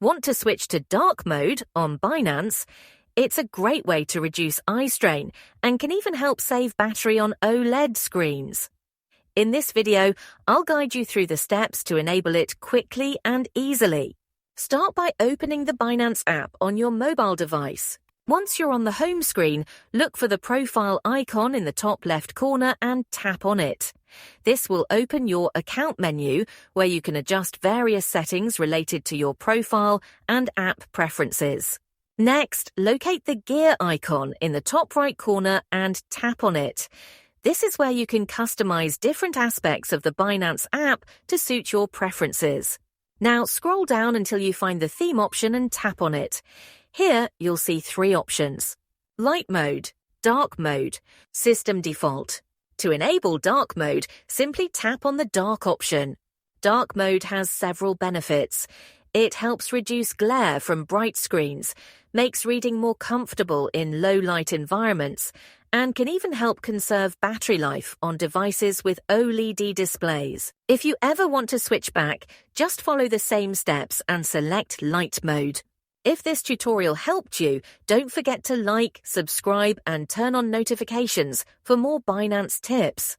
Want to switch to dark mode on Binance? It's a great way to reduce eye strain and can even help save battery on OLED screens. In this video, I'll guide you through the steps to enable it quickly and easily. Start by opening the Binance app on your mobile device. Once you're on the home screen, look for the profile icon in the top left corner and tap on it. This will open your account menu where you can adjust various settings related to your profile and app preferences. Next, locate the gear icon in the top right corner and tap on it. This is where you can customize different aspects of the Binance app to suit your preferences. Now scroll down until you find the theme option and tap on it. Here, you'll see three options: light mode, dark mode, system default. To enable dark mode, simply tap on the dark option. Dark mode has several benefits. It helps reduce glare from bright screens, makes reading more comfortable in low-light environments, and can even help conserve battery life on devices with OLED displays. If you ever want to switch back, just follow the same steps and select light mode. If this tutorial helped you, don't forget to like, subscribe, and turn on notifications for more Binance tips.